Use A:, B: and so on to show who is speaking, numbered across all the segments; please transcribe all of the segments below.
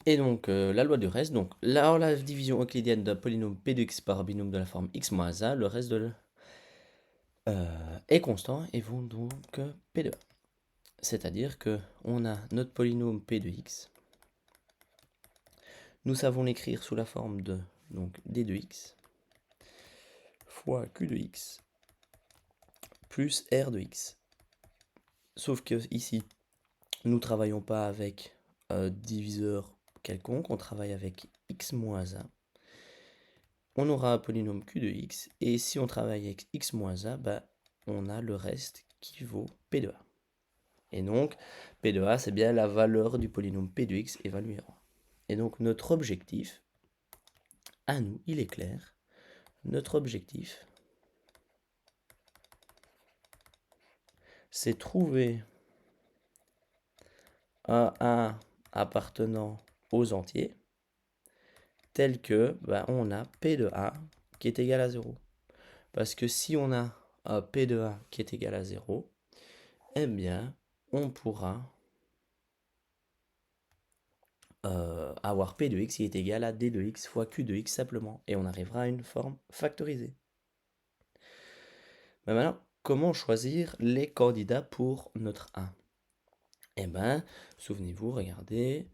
A: Et donc, la loi du reste, donc la division euclidienne d'un polynôme p de x par un binôme de la forme x moins a, le reste est constant et vaut donc p de a. C'est-à-dire que on a notre polynôme p de x. Nous savons l'écrire sous la forme de donc d de x fois q de x plus r de x. Sauf que ici, nous ne travaillons pas avec diviseur quelconque, on travaille avec x moins a. On aura un polynôme q de x, et si on travaille avec x moins a, bah, on a le reste qui vaut p de a. Et donc, p de a, c'est bien la valeur du polynôme p de x évaluée en a. Et donc, notre objectif, à nous, il est clair. Notre objectif, c'est trouver un A appartenant aux entiers, tel que bah, on a P de A qui est égal à 0. Parce que si on a un P de A qui est égal à 0, eh bien, on pourra avoir P de x qui est égal à D de x fois Q de x simplement. Et on arrivera à une forme factorisée. Mais maintenant, comment choisir les candidats pour notre A? Eh bien, souvenez-vous, regardez,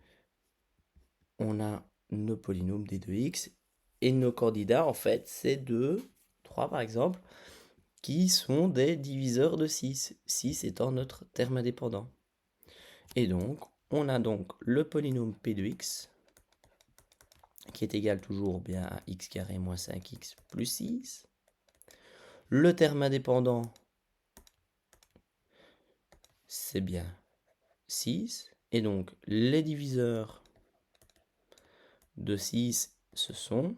A: on a nos polynômes d de x, et nos candidats, en fait, c'est 2, 3 par exemple, qui sont des diviseurs de 6, 6 étant notre terme indépendant. Et donc, on a donc le polynôme p de x, qui est égal toujours bien à x carré moins 5x plus 6. Le terme indépendant, c'est bien 6. Et donc, les diviseurs de 6, ce sont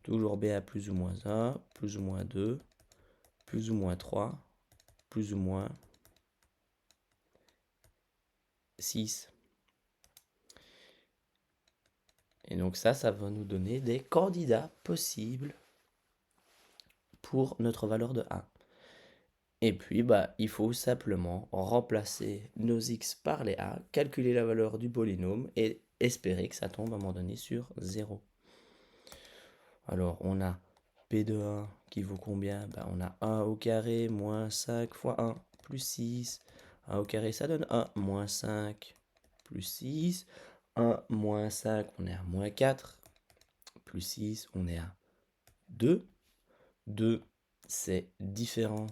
A: toujours b à plus ou moins 1, plus ou moins 2, plus ou moins 3, plus ou moins 6. Et donc ça va nous donner des candidats possibles pour notre valeur de A. Et puis, bah, il faut simplement remplacer nos x par les A, calculer la valeur du polynôme et espérer que ça tombe à un moment donné sur 0. Alors, on a P de 1 qui vaut combien? Bah, on a 1 au carré moins 5 fois 1 plus 6. 1 au carré, ça donne 1 moins 5 plus 6. 1 moins 5, on est à moins 4. Plus 6, on est à 2. 2, c'est différent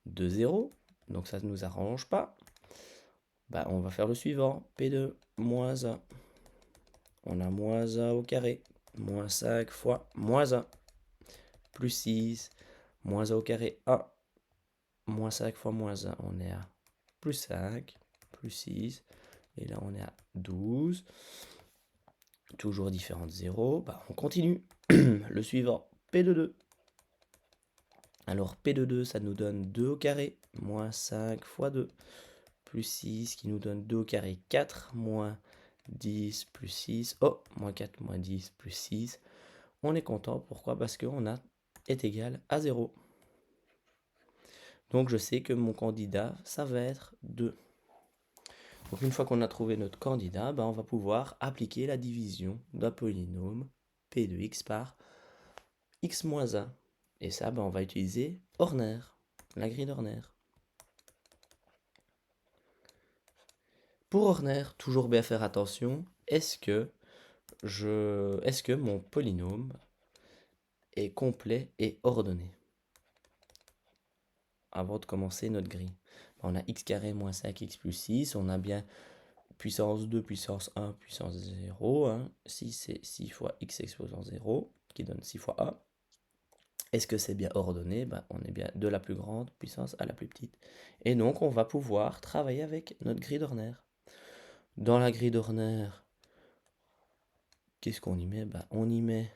A: de 0. Donc ça ne nous arrange pas. Bah, on va faire le suivant. P2 moins 1. On a moins 1 au carré. Moins 5 fois moins 1. Plus 6. Moins 1 au carré, 1. Moins 5 fois moins 1, on est à plus 5. Plus 6. Et là, on est à 12. Toujours différent de 0. Bah, on continue. Le suivant, P de 2. Alors P de 2, ça nous donne 2 au carré, moins 5 fois 2, plus 6, qui nous donne 2 au carré, 4, moins 10, plus 6, oh, moins 4, moins 10, plus 6. On est content, pourquoi? Parce qu'on est égal à 0. Donc je sais que mon candidat, ça va être 2. Donc une fois qu'on a trouvé notre candidat, ben, on va pouvoir appliquer la division d'un polynôme p de x par x moins 1. Et ça, ben, on va utiliser Horner, la grille d'Horner. Pour Horner, toujours bien faire attention, est-ce que mon polynôme est complet et ordonné? Avant de commencer notre grille. On a x carré moins 5x plus 6, on a bien puissance 2, puissance 1, puissance 0. Hein. 6, c'est 6 fois x exposant 0, qui donne 6 fois a. Est-ce que c'est bien ordonné? Ben, on est bien de la plus grande puissance à la plus petite. Et donc, on va pouvoir travailler avec notre grille d'Horner. Dans la grille d'Horner, qu'est-ce qu'on y met? Ben, on y met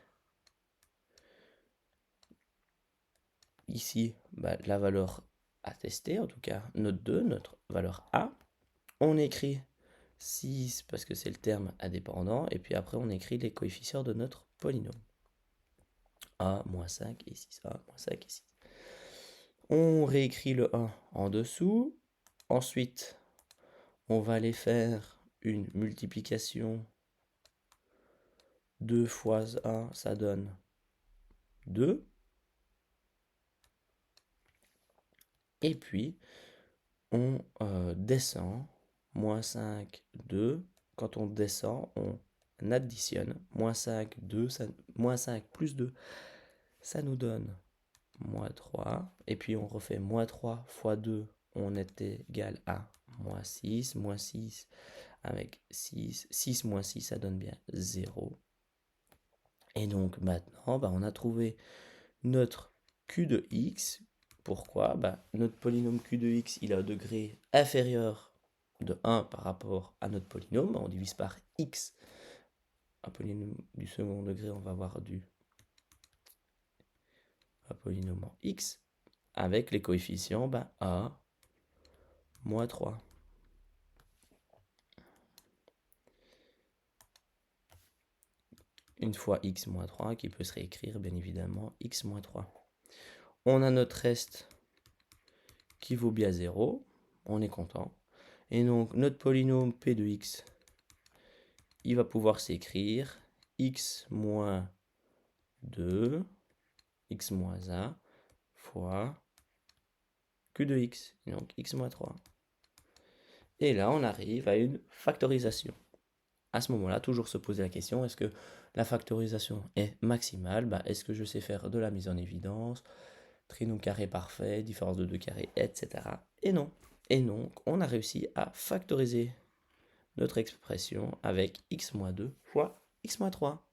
A: ici ben, la valeur à tester, en tout cas notre 2, notre valeur A. On écrit 6 parce que c'est le terme indépendant, et puis après on écrit les coefficients de notre polynôme. A, moins 5 et 6, A, moins 5 et 6. On réécrit le 1 en dessous. Ensuite, On va aller faire une multiplication. 2 fois 1, ça donne 2. Et puis, on descend. Moins 5, 2. Quand on descend, on additionne. Moins 5, 2, moins 5 plus 2, ça nous donne moins 3. Et puis, on refait moins 3 fois 2, on est égal à moins 6. Moins 6 avec 6. 6 moins 6, ça donne bien 0. Et donc, maintenant, on a trouvé notre q de x. Pourquoi? Notre polynôme q de x, il a un degré inférieur de 1 par rapport à notre polynôme. On divise par x. Un polynôme du second degré, on va avoir un polynôme en x avec les coefficients a moins 3. Une fois x moins 3 qui peut se réécrire bien évidemment x moins 3. On a notre reste qui vaut bien 0. On est content. Et donc notre polynôme p de x, il va pouvoir s'écrire x moins 2, x moins 1 fois q de x, donc x moins 3. Et là, on arrive à une factorisation. À ce moment-là, toujours se poser la question, est-ce que la factorisation est maximale? Est-ce que je sais faire de la mise en évidence, trinôme carré parfait, différence de deux carrés, etc. Et non. Et donc, on a réussi à factoriser notre expression avec x moins 2 fois x moins 3.